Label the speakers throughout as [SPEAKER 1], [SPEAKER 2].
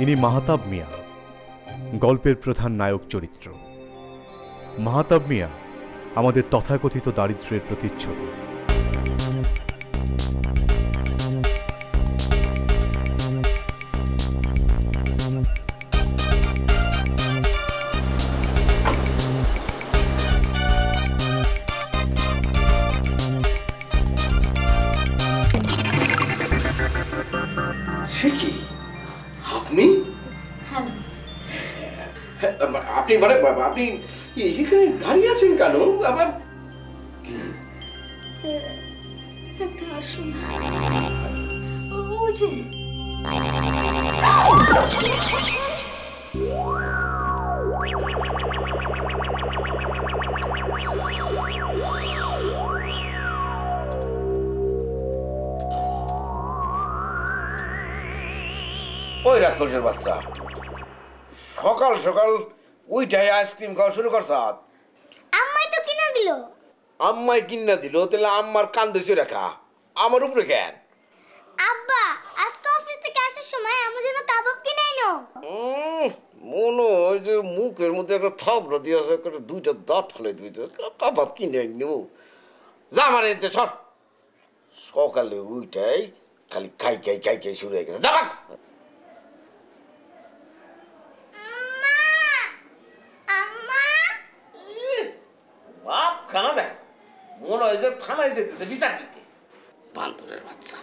[SPEAKER 1] ইনি মাহতাব মিয়া, গল্পের প্রধান নায়ক চরিত্র। মাহতাব মিয়া আমাদের তথাকথিত দারিদ্র্যের প্রতিচ্ছবি।
[SPEAKER 2] আপনি মানে আপনি এখানে দাঁড়িয়ে আছেন কেন? আবার
[SPEAKER 3] একটা আসুন ওই যে
[SPEAKER 2] ওই রাক্ষসের বাচ্চা সকাল সকাল ওইটাই আইসক্রিম খাওয়া শুরু করছ?
[SPEAKER 3] আম্মাই তো কিনা দিল।
[SPEAKER 2] আম্মাই কিনা দিল? তাহলে আম্মার কান্দে চড়ে খা, আমার উপরে কেন?
[SPEAKER 3] আব্বা আজকে অফিস থেকে আসার সময় আমার জন্য কাবাব কিনে আইনো।
[SPEAKER 2] মনে হয় যে মুখের মধ্যে একটা থাবড়া দিয়ে আছে, একটা দুইটা দাঁত ফেলে দিবি, কাবাব কিনে আইনো। যা আমার এতে সর, সকালে ওইটাই খালি খাই খাই খাই খাই শুরু হয়ে গেছে। যা বাপ খানা দেখ, মনে হয় যে থানায় যেতেছে বিচার দিতে। বান্দরের বাচ্চা।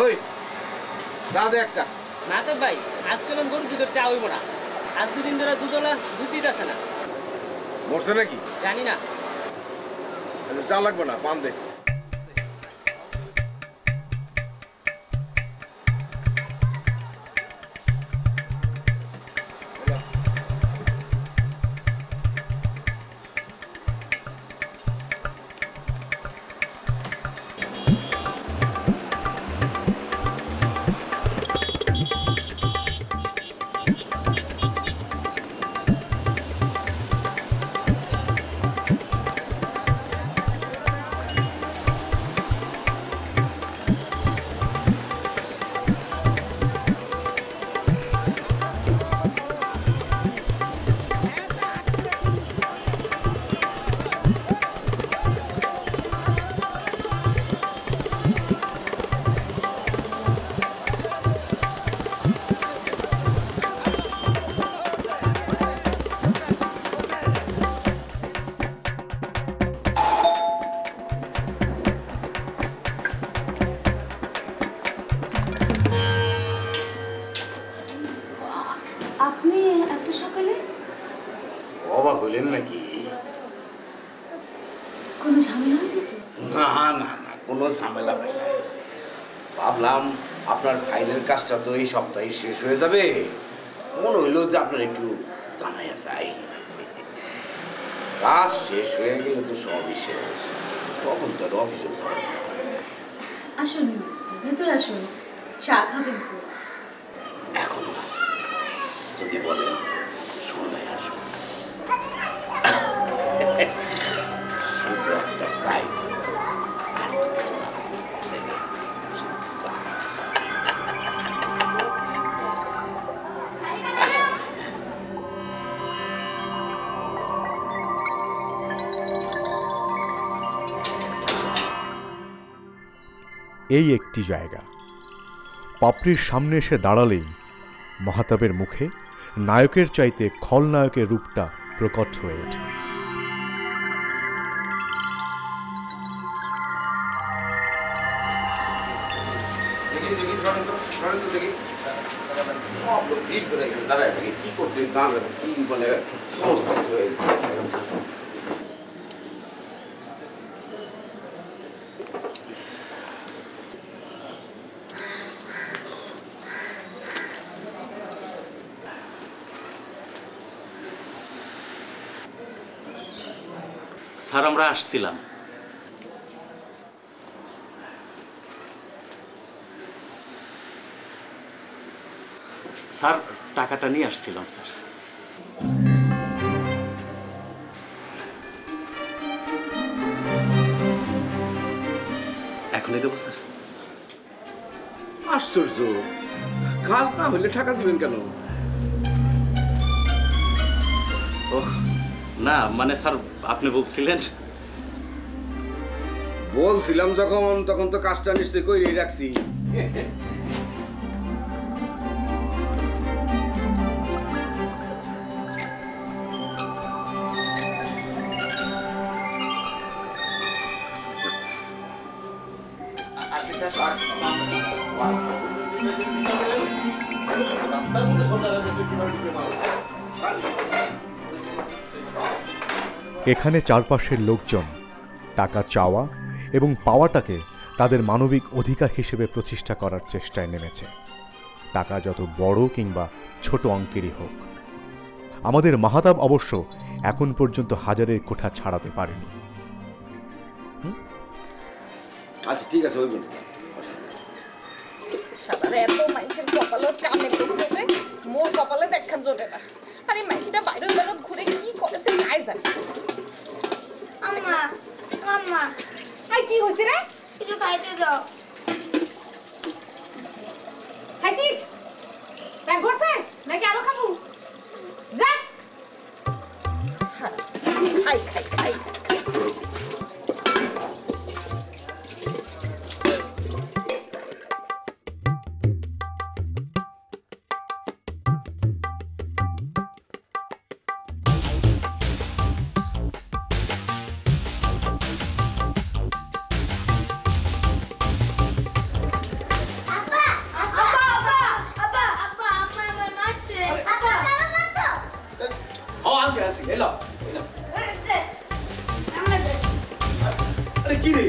[SPEAKER 2] ওই চা দে একটা।
[SPEAKER 4] না তো ভাই, আজকাল গরু দুধের চা হইব না। আজ দুদিন ধরে দুধওয়ালা দুধ দিতেছে না।
[SPEAKER 2] মরছে নাকি
[SPEAKER 4] জানি না।
[SPEAKER 2] চা লাগবে না, পান দে।
[SPEAKER 3] আপনি এত সকালে?
[SPEAKER 2] অবাক হইলেন নাকি?
[SPEAKER 3] কোনো ঝামেলা হয়নি তো?
[SPEAKER 2] না না না, কোনো ঝামেলা নাই। ভাবলাম আপনার ফাইলের কাজটা তো এই সপ্তাহে শেষ হয়ে যাবে, মনে হইল যে আপনার একটু জানাইয়া যায়। কাজ শেষ হয়ে গেলে তো সবই শেষ, তখন তো আর অফিসে যাবে।
[SPEAKER 3] আসুন, ভেতরে আসুন,
[SPEAKER 5] চা খাবেন তো?
[SPEAKER 2] এখন না, যদি বলেন সন্ধ্যায় আসবো। শুধু একটা চাই, আর কিছু না। শুধু চা। আসি।
[SPEAKER 1] এই একটি জায়গা। পাপড়ির সামনে এসে দাঁড়ালেই মাহতাবের মুখে নায়কের চাইতে খলনায়কের রূপটা প্রকট হয়ে ওঠে।
[SPEAKER 2] কি করতে কি মানে সমস্যা হয়ে
[SPEAKER 6] স্যার আমরা আসছিলাম। স্যার টাকাটা নিয়ে আসছিলাম স্যার। এখনই দেবো স্যার।
[SPEAKER 2] আশ্চর্য, কাজ না হলে টাকা দিবেন কেন?
[SPEAKER 6] ও না মানে স্যার আপনি বলছিলেন।
[SPEAKER 2] বলছিলাম যখন, তখন তো কাজটা নিশ্চয়ই কইরেই রাখছি।
[SPEAKER 1] এখানে চারপাশের লোকজন টাকা চাওয়া এবং পাওয়াটাকে তাদের মানবিক অধিকার হিসেবে প্রতিষ্ঠা করার চেষ্টায় নেমেছে, টাকা যত বড় কিংবা ছোট অঙ্কেরই হোক। আমাদের মাহতাব অবশ্য এখন পর্যন্ত হাজারের কোঠা ছাড়াতে পারেনি।
[SPEAKER 2] আচ্ছা ঠিক আছে, হইব।
[SPEAKER 5] সাদারে এত মানুষের কপালে কামে লোকে মোর কপালে দেখান জোটে না। আর এই মানুষটা বাইরে বাইরে ঘুরে কি করেছে নাই জানি।
[SPEAKER 3] আম্মা আম্মা
[SPEAKER 5] আর কি হইছে রে?
[SPEAKER 3] কিছু খাইতে দাও।
[SPEAKER 5] খাইছিস? পেট ভরছে নাকি আরো খাবো? যা খাই খাই খাই।
[SPEAKER 2] আরে কি রে?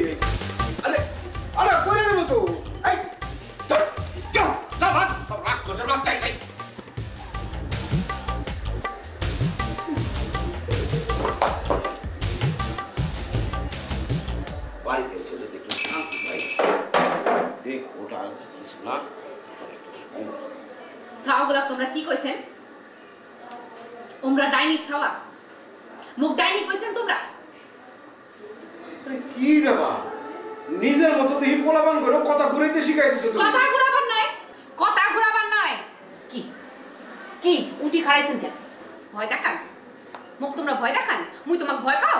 [SPEAKER 2] আরে আরে করে দেবো তো। এই যা ভাগ, সব রাগ করছে, রাগ চাই চাই। বাড়িতে এসে যদি একটু শান্তি পাই, দেখ ওটা কিছু না।
[SPEAKER 5] ছাওয়াগুলা তোমরা কি কইছেন? তোমরা ডাইনি ছাওয়া, মুখ ডাইনি কইছেন তোমরা?
[SPEAKER 2] কি ব্যাপার? নিজের মতো তো হিপোলাবান করে কথা ঘুরাইতে শিখাইতেছো তুমি।
[SPEAKER 5] কথা ঘুরাবার নয়, কথা ঘুরাবার নয়। কি কি উঠি খাড়াইছেন কেন? ভয় দেখান? মুখ তোমরা ভয় দেখান? মুই তোমাকে ভয় পাও?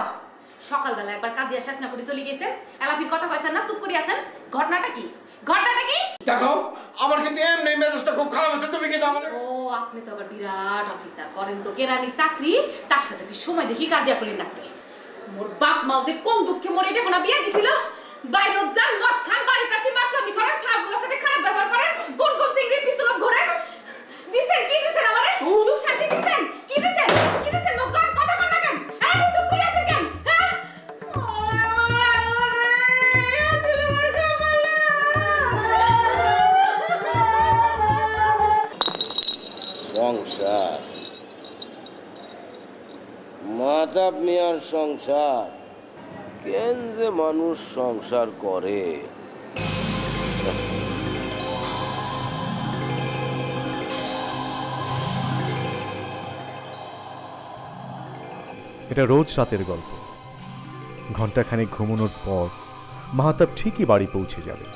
[SPEAKER 5] সকালবেলা একবার কাজে শেষ না করে চলে গেছেন, এলাপির কথা কইছেন না, চুপ করে আছেন। ঘটনাটা কি? ঘটনাটা কি?
[SPEAKER 2] দেখো আমার কিন্তু এমনি মেজাজটা খুব খারাপ আছে, তুমি কিন্তু আমার।
[SPEAKER 5] ও আপনি তো আবার বিরাট অফিসার, করেন তো কেরানি চাকরি, তার সাথে কি সময় দেখি কাজিয়া করেন নাকি? মোর বাপ মাও যে কোন দুঃখে মোর এটা কোনা বিয়া দিছিল, বাইরে যান মদ খান, বাড়িতে আসি মাতলামি করেন, ছাগলের সাথে খারাপ ব্যবহার করেন, কোন কোন চিংড়ির পিছনে ঘোরেন। দিছেন কি দিছেন আমারে? সুখ শান্তি দিছেন? কি দিছেন? কি দিছেন? মুখ কথা কর না কেন? এই চুপ করে আছেন কেন? হ্যাঁ?
[SPEAKER 2] সংসার, মাহতাব মিয়ার সংসার, কেন যে মানুষ সংসার করে।
[SPEAKER 1] এটা রোজ রাতের গল্প। ঘণ্টাখানেক ঘুমানোর পর মাহতাব ঠিকই বাড়ি পৌঁছে যাবে।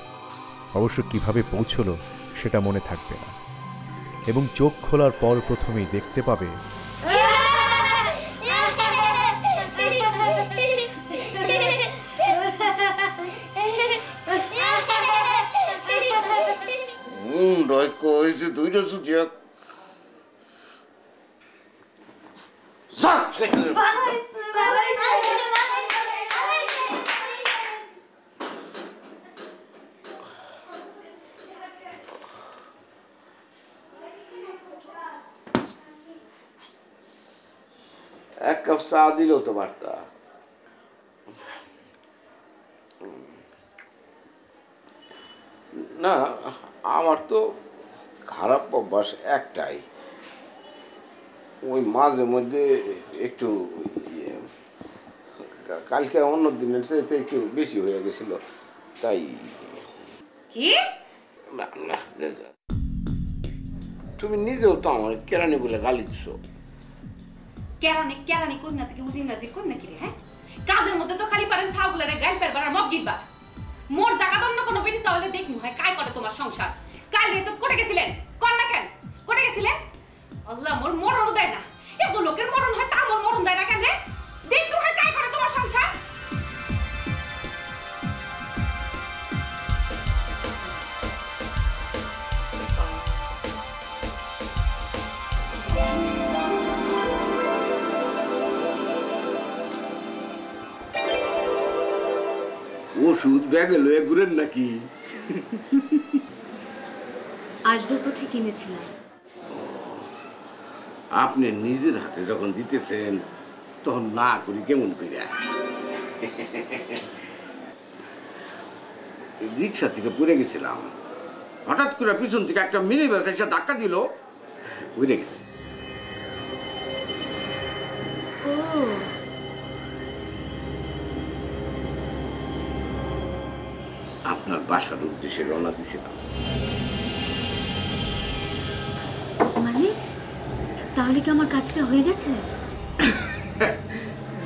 [SPEAKER 1] অবশ্য কিভাবে পৌঁছলো সেটা মনে থাকবে না, এবং চোখ খোলার পর প্রথমেই দেখতে পাবে
[SPEAKER 2] দুইটা ছুটি এক কাপ চা দিলেও তো পারতা। না, আমার তো খারাপ অভ্যাস একটাই, ওই মাঝে মধ্যে একটু কালকে অন্য দিনের চাইতে একটু বেশি হয়ে গেছিল, তাই।
[SPEAKER 5] কি?
[SPEAKER 2] না না, তুমি নিজেও তো আমার কেরানি বলে গালি দিছো।
[SPEAKER 5] কেরানি কেরানি কোন না থেকে উদিন রাজি কোন নাকি রে? হ্যাঁ, কাজের মধ্যে তো খালি পারেন ছাউগুলারে গাইল পারবার আর মগ গিবা। মোর জায়গা অন্য কোনো বিড়ি চাউলে দেখমু হয় কাই করে তোমার সংসার। কাল রে তো করে গেছিলেন, কর না কেন করে গেছিলেন? আল্লাহ, মোর মরণ দেয় না। এত লোকের মরণ হয় তা মোর মরণ দেয় না কেন রে? দেখমু হয় কাই করে তোমার সংসার।
[SPEAKER 2] ওষুধ ব্যাগে লয়ে ঘুরেন নাকি?
[SPEAKER 5] আসবার পথে কিনেছিলাম।
[SPEAKER 2] আপনি নিজের হাতে যখন দিতেছেন তখন না করি কেমন কইরা? রিক্সা থেকে পড়ে গেছিলাম, হঠাৎ করে পিছন থেকে একটা মিনি বাস এসে ধাক্কা দিল, উড়ে গেছে। আপনার বাসার উদ্দেশ্যে রওনা দিছিলাম।
[SPEAKER 5] মানে তাহলে কি আমার কাজটা হয়ে গেছে?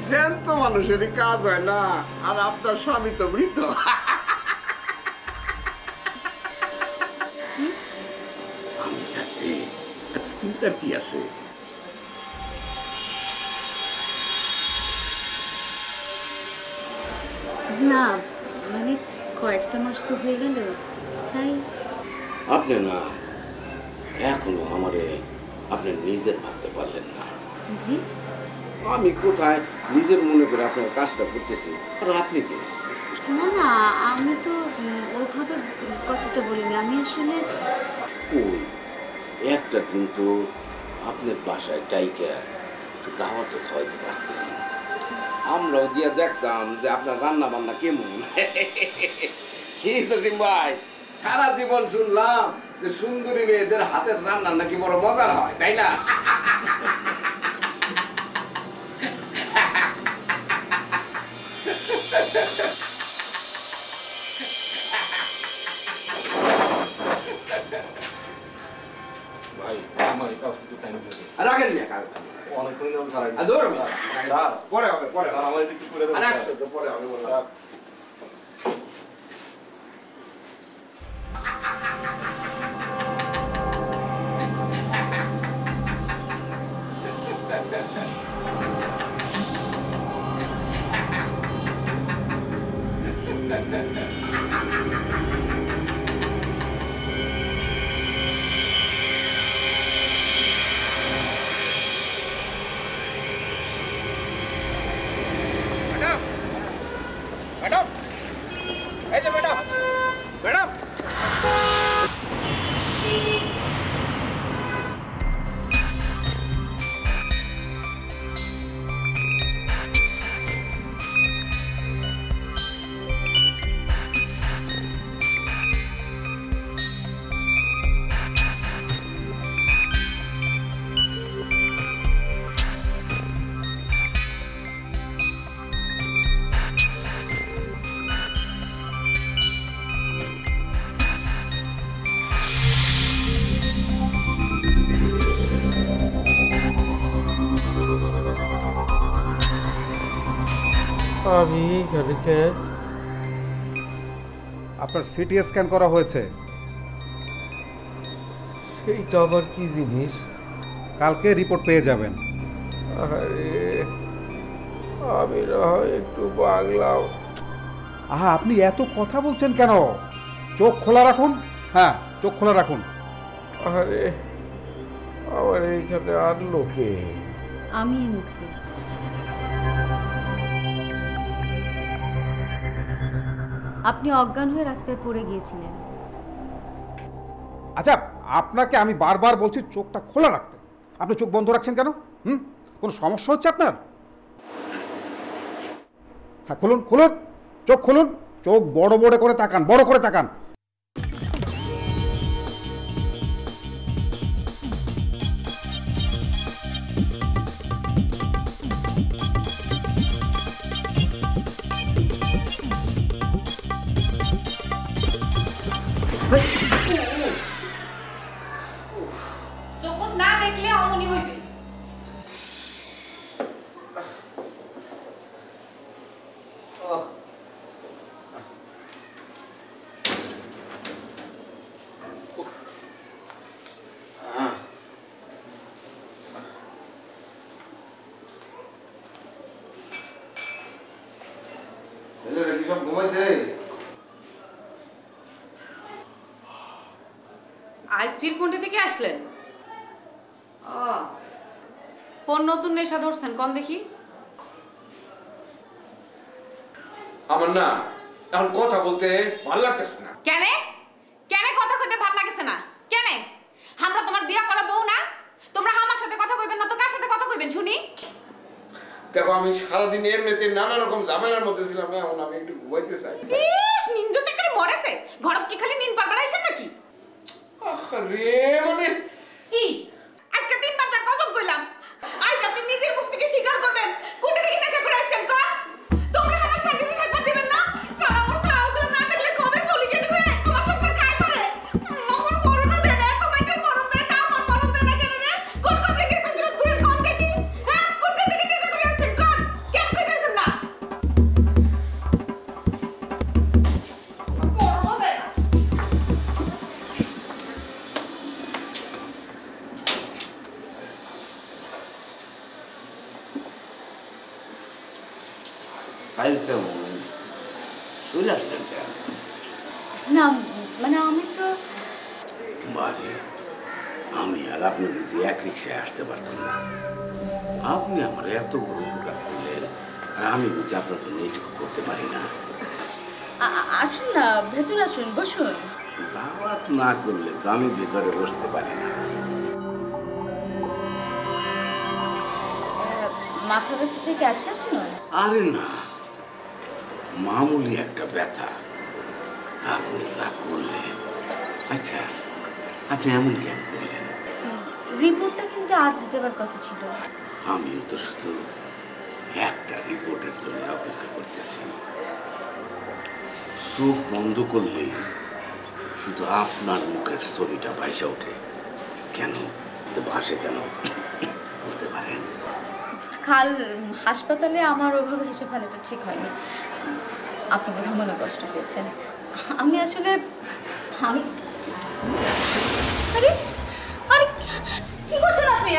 [SPEAKER 2] জ্যান্ত মানুষেরই কাজ হয় না, আর আপনার স্বামী তো মৃত। আমি থাকতে এত চিন্তার কি আছে?
[SPEAKER 5] না মানে কয়েকটা মাস তো হয়ে গেল, তাই।
[SPEAKER 2] আপনি না এখনো আমারে আপনি নিজের ভাবতে পারলেন না।
[SPEAKER 5] জি,
[SPEAKER 2] আমি কোথায় নিজের মনে করে আপনার কাজটা করতেছি, আর আপনি কি?
[SPEAKER 5] না না, আমি তো ওভাবে কথাটা বলিনি। আমি আসলে
[SPEAKER 2] ওই একটা দিন তো আপনার বাসায় ডাইকা একটু দাওয়াতও খাওয়াইতে পারতেন, আমরাও গিয়া দেখতাম যে আপনার রান্না বান্না কেমন। কি জসিম ভাই, সারা জীবন শুনলাম যে সুন্দরী মেয়েদের হাতের রান্না নাকি বড় মজার হয়, তাই না? রাখেন না কাজ পরে হবে, পরে পরে হবে। ম্যাডাম, এই যে ম্যাডাম, ম্যাডাম।
[SPEAKER 7] আমি এখানে কেন?
[SPEAKER 8] আপনার সিটি স্ক্যান করা হয়েছে।
[SPEAKER 7] সেইটা আবার কি জিনিস?
[SPEAKER 8] কালকে রিপোর্ট পেয়ে যাবেন।
[SPEAKER 7] আরে আমি না হয় একটু বাংলাও।
[SPEAKER 8] আহা, আপনি এত কথা বলছেন কেন? চোখ খোলা রাখুন। হ্যাঁ, চোখ খোলা রাখুন।
[SPEAKER 7] আরে আমার এইখানে আনলো কে?
[SPEAKER 9] আমি এনেছি। আপনি অজ্ঞান হয়ে রাস্তায় পড়ে গিয়েছিলেন।
[SPEAKER 8] আচ্ছা, আপনাকে আমি বারবার বলছি চোখটা খোলা রাখতে, আপনি চোখ বন্ধ রাখছেন কেন? কোনো সমস্যা হচ্ছে আপনার? হ্যাঁ, খুলুন খুলুন, চোখ খুলুন, চোখ বড় বড় করে তাকান, বড় করে তাকান।
[SPEAKER 5] চোখ না দেখলে অমনি হইবে। আজ ফির কোনটা থেকে আসলেন? কোন নতুন নেশা ধরছেন কোন দেখি?
[SPEAKER 2] আমার না এখন কথা বলতে ভালো লাগতেছে না।
[SPEAKER 5] কেন কেন কথা কইতে ভালো লাগছে না? কেন? আমরা তোমার বিয়া করা বউ না? তোমরা আমার সাথে কথা কইবেন না তো কার সাথে কথা কইবেন শুনি?
[SPEAKER 2] দেখো, আমি সারাদিন এমনিতে নানা রকম ঝামেলার মধ্যে ছিলাম, এখন আমি একটু ঘুমাইতে চাই।
[SPEAKER 5] ইস, নিন্দুতে করে মরেছে। ঘরত কি খালি নিন পারবার আইছেন নাকি?
[SPEAKER 2] আরে মানে
[SPEAKER 5] কি আজকে 3 বাজার কসম কইলাম, আজ আপনি নিজের মুখ থেকে স্বীকার করবেন কোটে থেকে নেশা করে আসছেন। কর তোমরা আমার শান্তিতে থাকবার দিবেন না? সারা বছর ছাওগুলো না দেখলে কবে চলি গেল রে? তোমার সংসার কাজ করে নগর মরণ দেন, এত মাইটার মরণ দেন না, আমার মরণ দেন না কেন রে? কোন কোন থেকে পেছনে ঘুরে কোন দেখি? হ্যাঁ, কোন কোন থেকে নেশা করে আসছেন? কর কেন কইতেছেন না? মরণ দেন না।
[SPEAKER 9] না মানে আমি তো
[SPEAKER 2] আমি আর আপনি বুঝি এক রিক্সায় আসতে পারতাম না। আপনি আমার এত বড় উপকার করলেন, আর আমি বুঝি আপনার জন্য এইটুকু করতে পারি না।
[SPEAKER 9] আসুন না, ভেতরে আসুন, বসুন।
[SPEAKER 2] দাওয়াত না করলে তো আমি ভেতরে বসতে পারি না।
[SPEAKER 9] মাথা ব্যথা ঠিক আছে আপনার?
[SPEAKER 2] আরে না, মামুলি একটা ব্যথা। আপনি যা করলেন। আচ্ছা, আপনি এমন কেন করলেন?
[SPEAKER 9] রিপোর্টটা কিন্তু আজ দেবার কথা ছিল।
[SPEAKER 2] আমিও তো শুধু একটা রিপোর্টের জন্য অপেক্ষা করতেছি। চোখ বন্ধ করলেই শুধু আপনার মুখের ছবিটা ভাইসা ওঠে। কেন ভাসে কেন বলতে পারেন?
[SPEAKER 9] কাল হাসপাতালে আমার ওভাবে হেসে ফেলাটা ঠিক হয়নি। আপনি বোধহয় মনে কষ্ট পেয়েছেন। আমি আসলে আমি আরে আরে কি করছেন আপনি?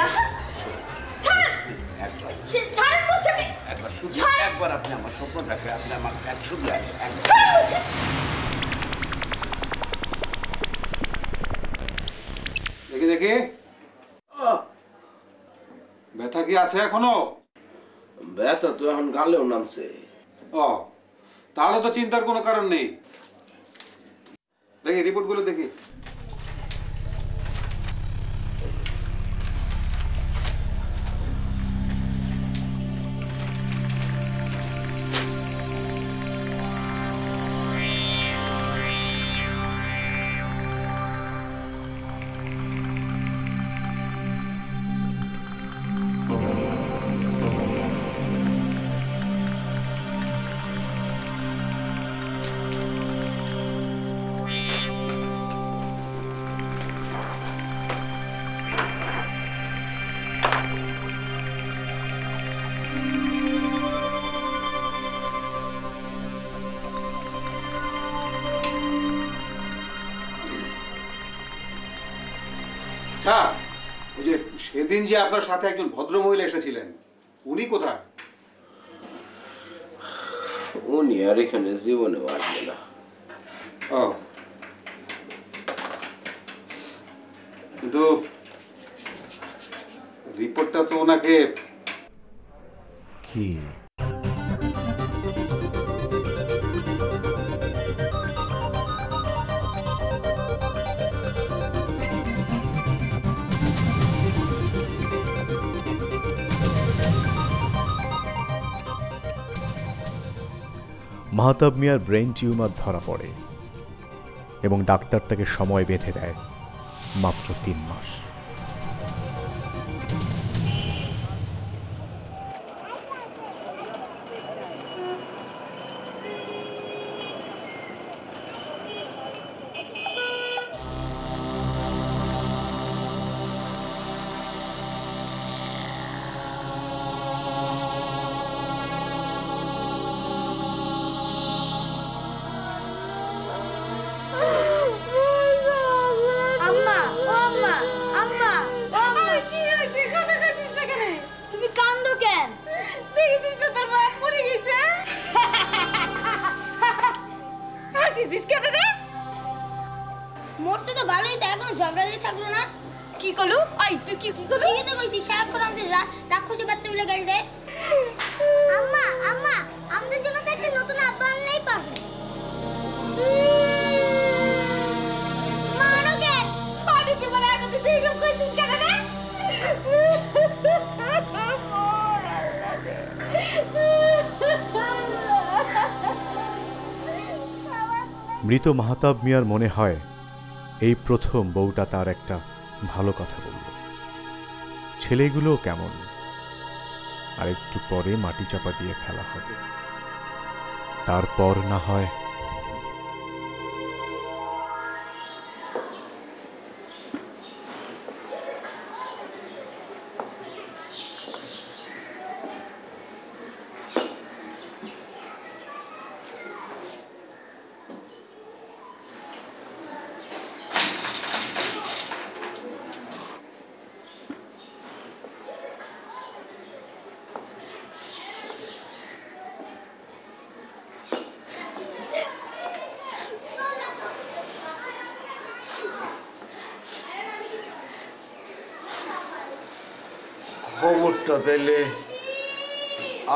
[SPEAKER 9] ছাড়েন বলছি আপনি।
[SPEAKER 2] একবার আপনি আমার স্বপ্নটাকে আপনি আমার শুধু
[SPEAKER 8] দেখি দেখি, ব্যথা কি আছে এখনো?
[SPEAKER 2] ব্যথা তো এখন গালেও নামছে।
[SPEAKER 8] ও, তাহলে তো চিন্তার কোনো কারণ নেই। দেখি রিপোর্টগুলো দেখি। আচ্ছা, ওই যে সেদিন যে আপনার সাথে একজন ভদ্রমহিলা এসেছিলেন, উনি কোথায়?
[SPEAKER 2] উনি আর এখানে জীবনেও আসবে না।
[SPEAKER 8] ও, কিন্তু রিপোর্টটা তো ওনাকে
[SPEAKER 1] কি মাহতাব মিয়ার ব্রেন টিউমার ধরা পড়ে এবং ডাক্তার তাকে সময় বেঁধে দেয় মাত্র 3 মাস।
[SPEAKER 3] মরতে তো ভালোই এখনো ঝগড়া দিয়ে থাকলো না।
[SPEAKER 5] কি করলো? আই তুই কি করলো?
[SPEAKER 3] ঠিকই তো কইছিস, সারাক্ষণ আমাদের রাক্ষসী বাচ্চা বলে গাল দেয়। আম্মা আম্মা, আমাদের জন্য তো একটা নতুন আব্বা আনলেই পারবে। মারো কেন?
[SPEAKER 5] পানি দিবার আগে তুই এইসব কইছিস কেন রে?
[SPEAKER 1] মৃত মাহতাব মিয়ার মনে হয় এই প্রথম বউটা তার একটা ভালো কথা বলল। ছেলেগুলো কেমন, আর একটু পরে মাটি চাপা দিয়ে ফেলা হবে, তারপর না হয়।
[SPEAKER 2] খবরটা তাইলে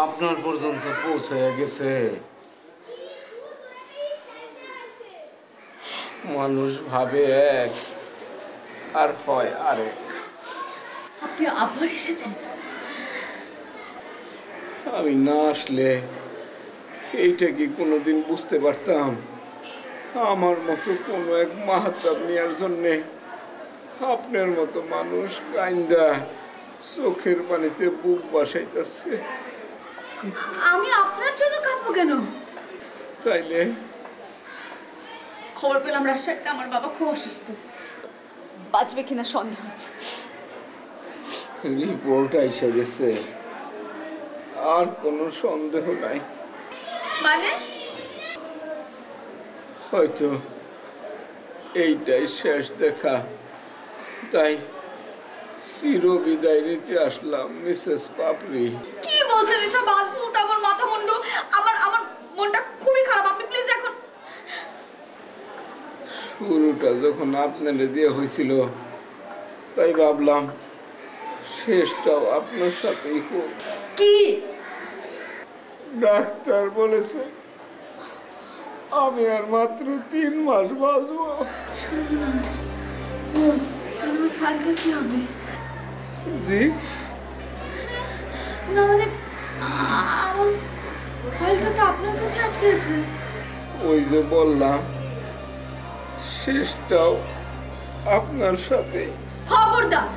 [SPEAKER 2] আপনার পর্যন্ত পৌঁছে গেছে। মানুষ ভাবে এক আর হয় আরেক।
[SPEAKER 5] আপনি আবার এসেছেন?
[SPEAKER 2] আমি না আসলে এইটা কি কোনোদিন বুঝতে পারতাম আমার মতো কোনো এক মাহতাব নেওয়ার জন্যে আপনার মতো মানুষ কাইন্দা চোখের পানিতে বুক বাসাইতেছে।
[SPEAKER 5] আমি আপনার জন্য কাঁদবো কেন?
[SPEAKER 2] তাইলে
[SPEAKER 5] খবর পেলাম রাজশাহীতে আমার বাবা খুব অসুস্থ, বাঁচবে কিনা সন্দেহ আছে।
[SPEAKER 2] রিপোর্ট এসে গেছে, আর কোনো সন্দেহ নাই।
[SPEAKER 5] মানে
[SPEAKER 2] হয়তো এইটাই শেষ দেখা, তাই চির বিদায় নিতে আসলাম মিসেস পাপড়ি।
[SPEAKER 5] কি বলছেন এসব আলফালতু? আমার মাথা মুন্ডু, আমার মনটা খুবই খারাপ। আপনি প্লিজ এখন।
[SPEAKER 2] শুরুটা যখন আপনারে দিয়ে হয়েছিল, তাই ভাবলাম শেষটাও আপনার সাথেই হোক।
[SPEAKER 5] কি
[SPEAKER 2] ডাক্তার বলেছে আমি আর মাত্র 3 মাস বাঁচবো।
[SPEAKER 9] আমার ফাইলটা কি হবে?
[SPEAKER 2] জি
[SPEAKER 9] না মানে আমার ফাইলটা তো আপনার কাছে আটকে আছে।
[SPEAKER 2] ওই যে বললাম শেষটাও আপনার সাথে।
[SPEAKER 5] খবরদার,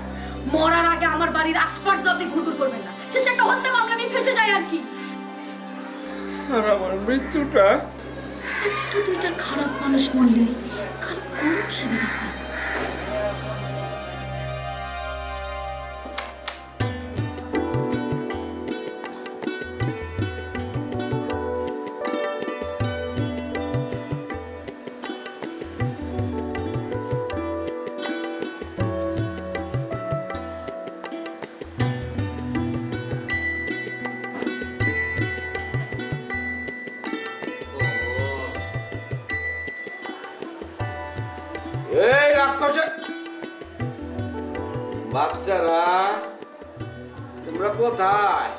[SPEAKER 5] মরার আগে আমার বাড়ির আশপাশ আপনি ঘুরঘুর করবেন না। শেষে একটা হত্যা মামলা আমি ফেসে যাই আর কি।
[SPEAKER 2] আর আমার মৃত্যুটা
[SPEAKER 5] একটু দুইটা খারাপ মানুষ মরলে খারাপ কোন সুবিধা হয়?
[SPEAKER 2] এই রাক্ষসে বাচ্চারা, তোমরা কোথায়?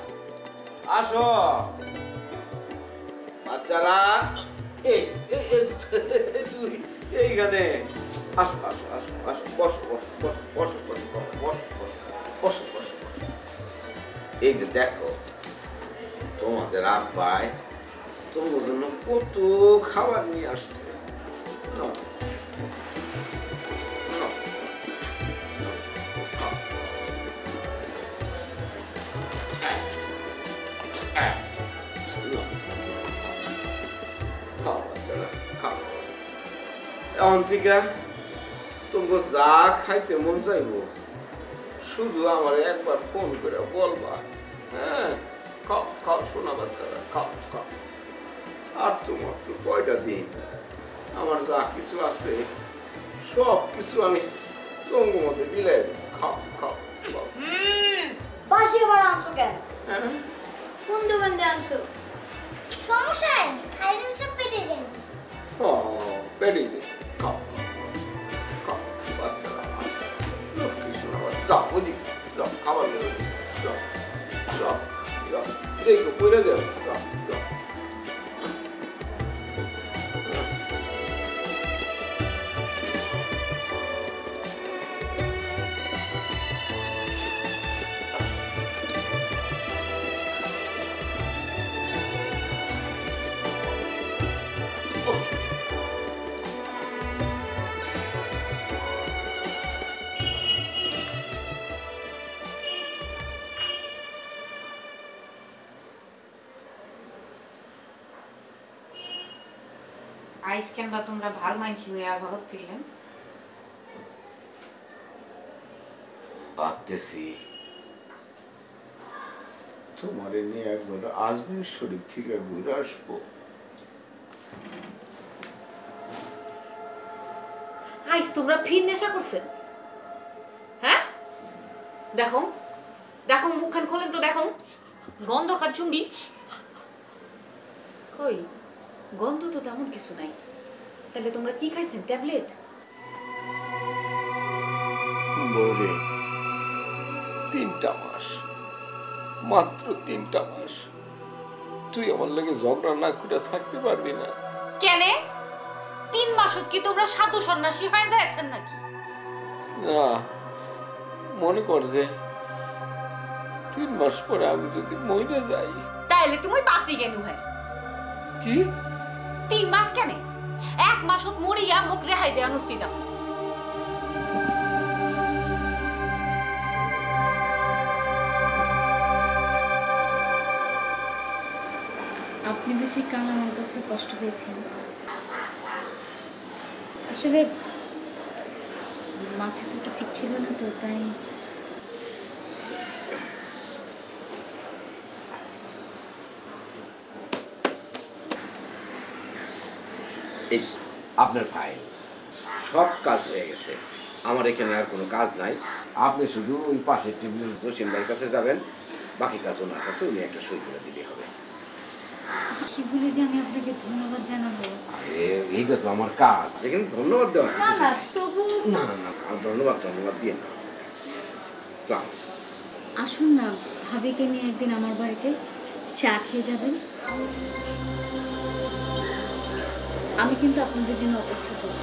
[SPEAKER 2] আসো বাচ্চারা, তুই এইখানে আসো আসো আসো আসো, বসো বসো বসো বসো বসো বসো বসো বসো। এই যে দেখো, তোমাদের আব্বাই তোমার জন্য কত খাবার নিয়ে আসছে। এখন থেকে তোমাকে যা খাইতে মন চাইবো শুধু আমার একবার ফোন করে বলবা। হ্যাঁ, খাও খাও শোনা বাচ্চারা, খাও খাও। আর তোমার কয়টা দিন আমার যা কিছু আছে সব কিছু আমি তোমার মধ্যে বিলাই দেবো। খাও খাও খাও।
[SPEAKER 3] বাসি আবার আনছো কেন? কোন দোকান দিয়ে আনছো? সমস্যা নেই, খাইলে সব পেটে দেন।
[SPEAKER 2] পেটে দেন, খাও খাও বাচ্চারা। লক্ষ্মী শোনা বাচ্চা, যাও ওদিকে যাও, খাবার দেবো, যাও যাও যাও, দেখো পড়ে দেবো, যাও যাও।
[SPEAKER 5] আইস কেনবা তোমরা ভাল মানছি হইয়া ঘরত ফিরলেন?
[SPEAKER 2] ভাবতেছি তোমার নিয়ে একবার আজমির শরীফ থেকে ঘুরে আসবো।
[SPEAKER 5] আইস তোমরা ফির নেশা করছেন? হ্যাঁ, দেখো দেখো মুখখান খোলেন তো, দেখো গন্ধ খার চুঙ্গি। কই গন্ধ তো তেমন কিছু নাই। তাহলে তোমরা কি খাইছেন? ট্যাবলেট?
[SPEAKER 2] বলে 3টা মাস, মাত্র 3টা মাস তুই আমার লাগে ঝগড়া না করে থাকতে পারবি না?
[SPEAKER 5] কেনে 3 মাসত কি তোমরা সাধু সন্ন্যাসী হয়ে যাচ্ছেন নাকি?
[SPEAKER 2] না, মনে কর যে 3 মাস পরে আমি যদি মরে যাই।
[SPEAKER 5] তাইলে তুমি বাঁচি কেন হয়?
[SPEAKER 2] কি
[SPEAKER 5] 3 মাস কেনে? 1 মাসত মরিয়া মুখ রেহাই দেওয়া উচিত আপনার।
[SPEAKER 9] আপনি বুঝি কাল আমার কথায় কষ্ট পেয়েছেন? আসলে মাথাটা তো ঠিক ছিল না তো, তাই।
[SPEAKER 2] এই আপনার ফাইল সব কাজ হয়ে গেছে, আমার এখানে আর কোনো কাজ নাই। আপনি শুধু ওই পাশের টেবিলের জসিম ভাইয়ের কাছে যাবেন, বাকি কাজ ওনার কাছে, উনি একটা সই করে দিলে হবে।
[SPEAKER 9] কি বলে যে আমি আপনাকে ধন্যবাদ জানাবো?
[SPEAKER 2] এইটা তো আমার কাজ, যেখানে ধন্যবাদ দেওয়া।
[SPEAKER 9] না না, তবু
[SPEAKER 2] না না না, ধন্যবাদ দিয়ে না। ইসলাম,
[SPEAKER 9] আসুন না, ভাবিকে নিয়ে একদিন আমার বাড়িতে চা খেয়ে যাবেন। আমি কিন্তু আপনাদের জন্য অপেক্ষা করব।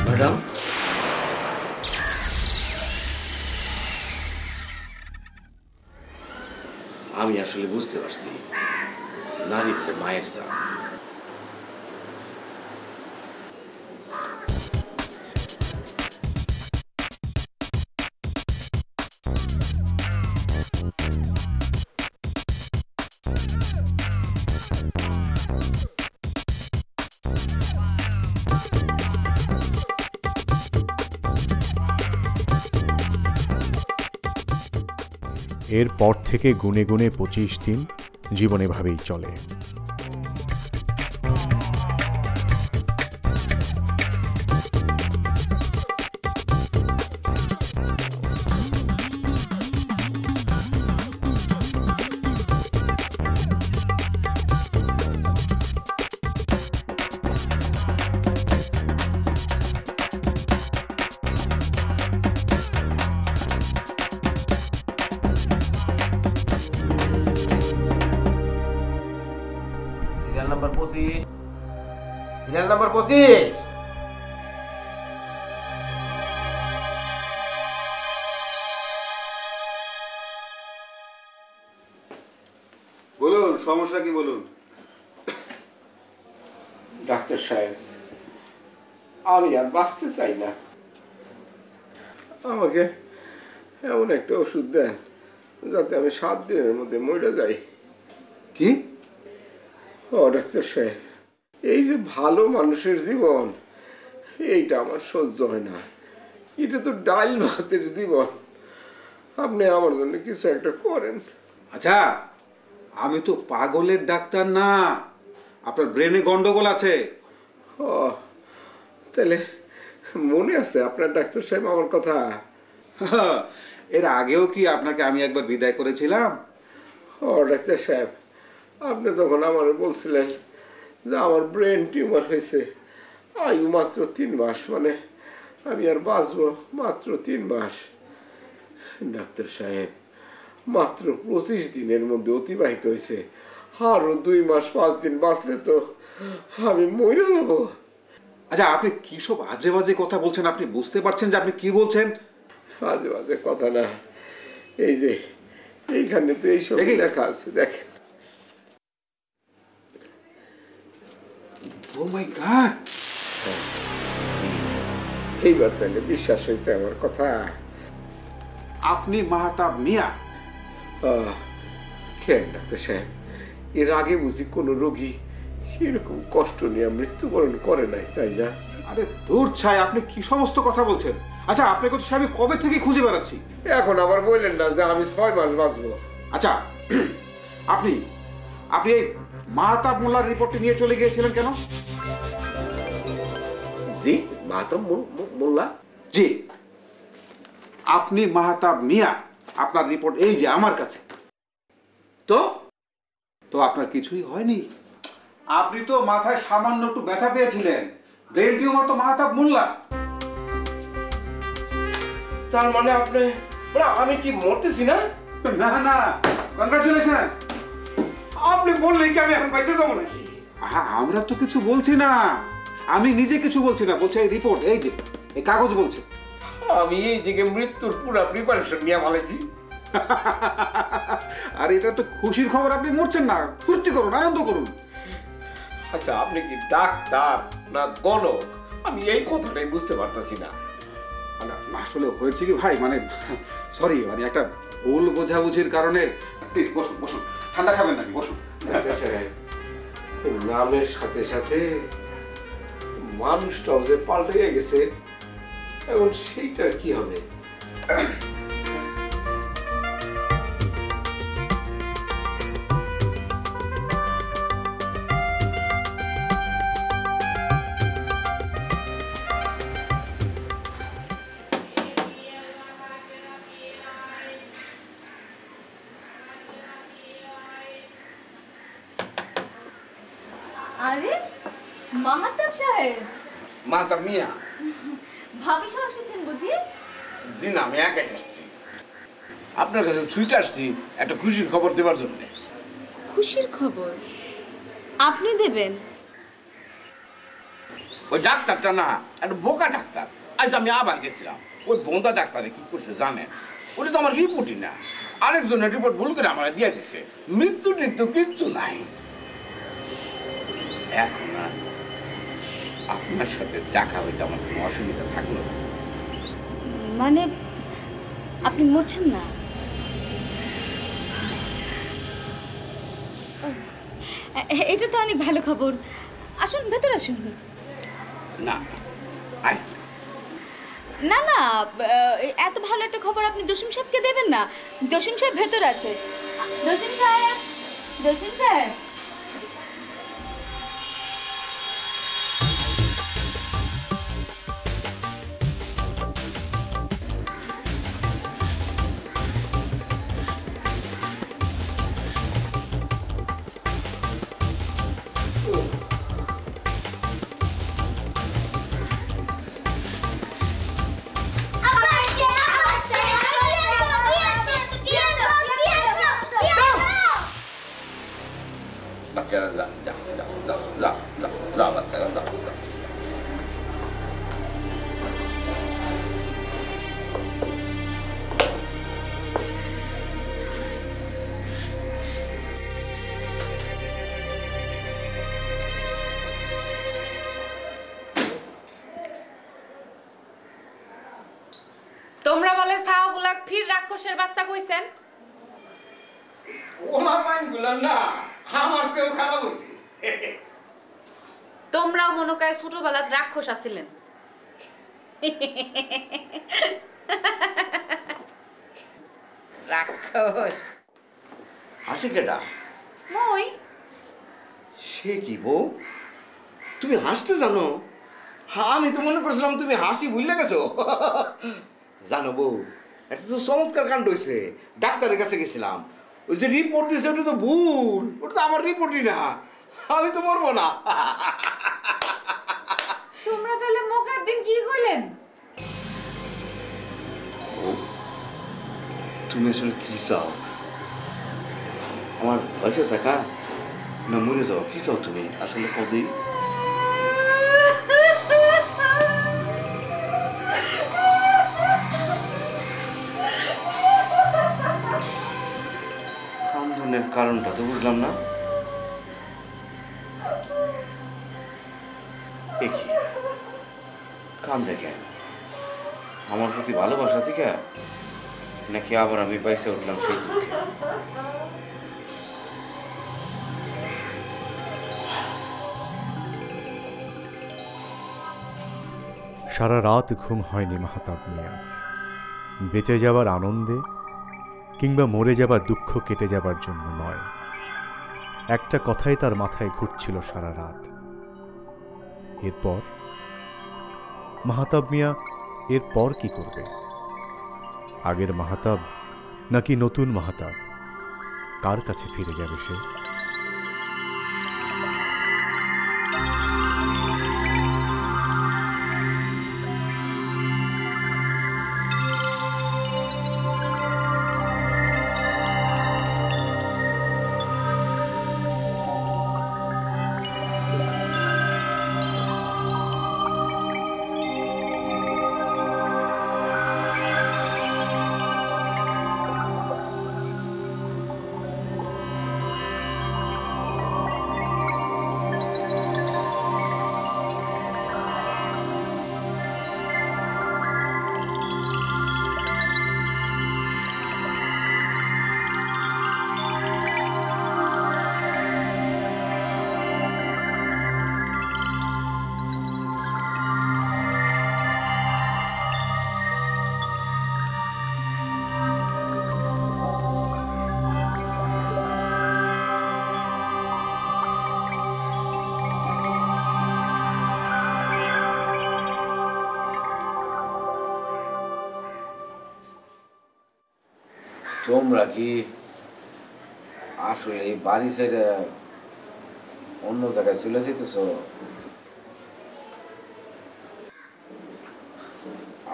[SPEAKER 2] ম্যাডাম, আমি আসলে বুঝতে পারছি নারী হলো মায়ের জাত।
[SPEAKER 1] এরপর থেকে গুনে গুনে 25 দিন জীবন এভাবেই চলে।
[SPEAKER 2] সিরিয়াল নাম্বার 25 সিরিয়াল নাম্বার 25
[SPEAKER 10] বলুন সমস্যা কি বলুন।
[SPEAKER 2] ডাক্তার সাহেব আমি আর বাঁচতে চাই না, আমাকে এমন একটা ওষুধ দেন যাতে আমি 7 দিনের মধ্যে মরে যাই।
[SPEAKER 10] কি?
[SPEAKER 2] ও ডাক্তার সাহেব, এই যে ভালো মানুষের জীবন, এইটা আমার সহ্য হয় না। এটা তো ডাল ভাতের জীবন। আপনি আমার জন্য কিছু একটা করেন।
[SPEAKER 8] আচ্ছা, আমি তো পাগলের ডাক্তার না, আপনার ব্রেনে গন্ডগোল আছে।
[SPEAKER 2] ও তাহলে মনে আছে আপনার ডাক্তার সাহেব আমার কথা?
[SPEAKER 8] এর আগেও কি আপনাকে আমি একবার বিদায় করেছিলাম?
[SPEAKER 2] ও ডাক্তার সাহেব, আপনি তখন আমার বলছিলেন যে আমার ব্রেন টিউমার হয়েছে, আয়ু মাত্র 3 মাস, মানে আমি আর বাঁচবো মাত্র 3 মাস। ডাক্তার সাহেব, মাত্র 25 দিনের মধ্যে অতিবাহিত হয়েছে, আরো 2 মাস 5 দিন বাঁচলে তো আমি মরে যাব।
[SPEAKER 8] আচ্ছা, আপনি কি সব আজে বাজে কথা বলছেন? আপনি বুঝতে পারছেন যে আপনি কি বলছেন?
[SPEAKER 2] আজে বাজে কথা না, এই যে এইখানে তো এইসব লেখা আছে, দেখেন।
[SPEAKER 8] ও মাই গড!
[SPEAKER 2] এইবার তাহলে বিশ্বাস হয়েছে আমার কথা?
[SPEAKER 8] আপনি মাহতাব মিয়া?
[SPEAKER 2] কেন ডাক্তার সাহেব, এর আগে বুঝি কোনো রোগী এরকম কষ্ট নিয়ে মৃত্যুবরণ করে নাই, তাই না?
[SPEAKER 8] আরে দূর ছাই, আপনি কি সমস্ত কথা বলছেন? আচ্ছা, আপনাকে তো আমি কবে থেকে খুঁজে বেড়াচ্ছি।
[SPEAKER 2] এখন আবার বললেন না যে আমি 6 মাস বাঁচবো।
[SPEAKER 8] আচ্ছা, আপনি আপনি এই মাহতাব মোল্লার রিপোর্টটি নিয়ে চলে গিয়েছিলেন কেন?
[SPEAKER 2] জি, মাহতাব মোল্লা?
[SPEAKER 8] জি, আপনি মাহতাব মিয়া, আপনার রিপোর্ট এই যে আমার কাছে। তো তো আপনার কিছুই হয়নি? আপনি তো মাথায় সামান্য একটু ব্যথা পেয়েছিলেন, ব্রেন টিউমার তো মাহতাব মোল্লা।
[SPEAKER 2] তার মানে আপনি, আমি কি মরতেছি না?
[SPEAKER 8] না না, কনগ্রাচুলেশন।
[SPEAKER 2] আপনি বললেন কি আমি এখন বেঁচে যাবো নাকি?
[SPEAKER 8] আমরা তো কিছু বলছি না, আমি নিজে কিছু বলছি না, বলছি এই রিপোর্ট, এই যে এই কাগজ বলছে।
[SPEAKER 2] আমি এই দিকে মৃত্যুর পুরো প্রিপারেশন নিয়ে ভালেছি।
[SPEAKER 8] আর এটা তো খুশির খবর, আপনি মরছেন না, ফুর্তি করুন, আনন্দ করুন।
[SPEAKER 2] আচ্ছা, আপনি কি ডাক্তার না গণক? আমি এই কথাটাই বুঝতে পারতাছি না।
[SPEAKER 8] আসলে হয়েছে কি ভাই, মানে সরি, মানে একটা ভুল বোঝাবুঝির কারণে। প্লিজ বসুন বসুন, ঠান্ডা খাবেন নাকি? বসুন।
[SPEAKER 2] নামের সাথে সাথে মানুষটাও যে পাল্টে গেছে, এখন সেইটার কি হবে?
[SPEAKER 9] আরে মাহতাব সাহেব।
[SPEAKER 2] মাহতাব মিয়া?
[SPEAKER 9] ভাবি সহ এসেছেন বুঝি?
[SPEAKER 2] জি না, আমি একাই আসছি। আপনার কাছে সুইট আসছি একটা খুশির খবর দেবার জন্য।
[SPEAKER 9] খুশির খবর আপনি দেবেন?
[SPEAKER 2] ওই ডাক্তারটা না, একটা বোকা ডাক্তার। আজ আমি আবার গেছিলাম, ওই বোন্দা ডাক্তারে কি করছে জানেন? ওটা তো আমার রিপোর্টই না, আরেকজনের রিপোর্ট ভুল করে আমার দিয়ে দিচ্ছে। মৃত্যু টিত্যু কিচ্ছু নাই। এখন আর আপনার সাথে দেখা হইতে আমার কোনো অসুবিধা থাকলো না।
[SPEAKER 9] মানে আপনি মরছেন না? এটা তো অনেক ভালো খবর। আসুন, ভেতর আসুন।
[SPEAKER 2] না
[SPEAKER 9] না না, এত ভালো একটা খবর আপনি জসিম সাহেবকে দেবেন না? জসিম সাহেব ভেতর আছে। জসিম সাহেব, জসিম সাহেব।
[SPEAKER 2] বাচ্চারা যাও যাও যাও যাও যাও যাও যাও বাচ্চারা যাও যাও।
[SPEAKER 5] তোমরা বলে ছাও গুলাক ফির রাক্ষসের বাচ্চা কইছেন?
[SPEAKER 2] ওলা পাইন গুলান না আমার চেয়েও খারাপ হইছে।
[SPEAKER 5] তোমরাও মনে করে ছোটবেলায় রাক্ষস আছিলেন। রাক্ষস
[SPEAKER 2] হাসি কেডা?
[SPEAKER 5] মই।
[SPEAKER 2] সে কি বউ, তুমি হাসতে জানো? আমি তো মনে করছিলাম তুমি হাসি ভুলে গেছো। জানো বউ, এটা তো চমৎকার কাণ্ড হয়েছে। ডাক্তারের কাছে গেছিলাম, ওই যে রিপোর্ট দিয়েছে ওটা তো ভুল, ওটা তো আমার রিপোর্টই না। আমি তো মরবো না।
[SPEAKER 5] তোমরা তাহলে মোকার দিন কি কইলেন?
[SPEAKER 2] তুমি আসলে কি চাও? আমার বেঁচে থাকা না মরে যাও? কি চাও তুমি আসলে? কবে কান্দনের কারণটা তো বুঝলাম না। দেখি কান দেখে আমার প্রতি ভালোবাসা থেকে নাকি আবার আমি বাইসে উঠলাম সেই দুঃখে?
[SPEAKER 1] সারা রাত ঘুম হয়নি মাহতাব মিয়া। বেঁচে যাবার আনন্দে কিংবা মরে যাবার দুঃখ কেটে যাবার জন্য নয়, একটা কথাই তার মাথায় ঘুরছিল সারা রাত। এরপর মাহতাব মিয়া এরপর কি করবে? আগের মাহতাব নাকি নতুন মাহতাব? কার কাছে ফিরে যাবে সে?
[SPEAKER 2] তোমরা কি আসলে বাড়ি ছেড়ে অন্য জায়গায় চলে যেতেছ?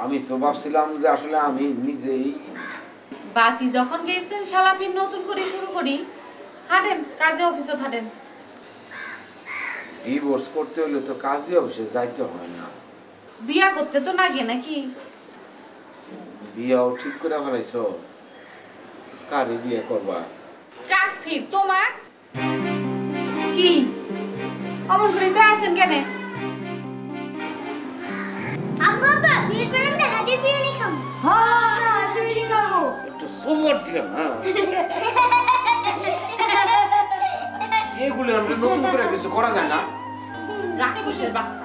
[SPEAKER 2] আমি তো ভাবছিলাম যে আসলে আমি নিজেই
[SPEAKER 5] বাঁচি যখন গেছেন শালা ফির নতুন করে শুরু করি। হাঁটেন, কাজে অফিসে হাঁটেন।
[SPEAKER 2] ডিভোর্স করতে হলে তো কাজে অফিসে যাইতে হয় না?
[SPEAKER 5] বিয়া করতে তো লাগে নাকি?
[SPEAKER 2] বিয়াও ঠিক করে ফেলাইছ? কারে বিয়ে করবা?
[SPEAKER 5] কাক ফির তোমার কি অমন করে আছেন কেন?
[SPEAKER 3] আব্বা আব্বা বিয়ে করে আমরা হাতে বিরিয়ানি খাবো।
[SPEAKER 5] হ্যাঁ আমরা হাতে বিরিয়ানি খাবো।
[SPEAKER 2] একটু সুগার দিও না। এগুলো আমরা নতুন করে কিছু করা যায় না?
[SPEAKER 5] রাক্ষসের বাচ্চা।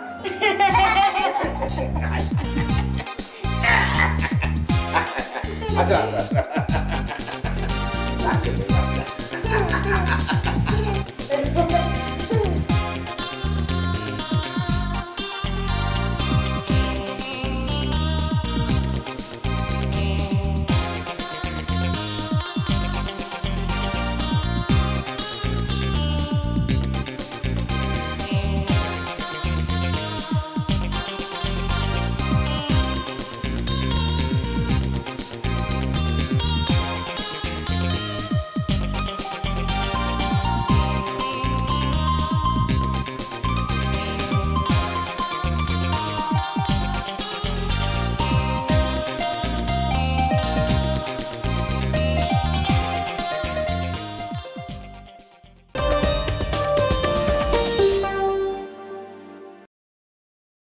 [SPEAKER 2] আচ্ছা আচ্ছা আচ্ছা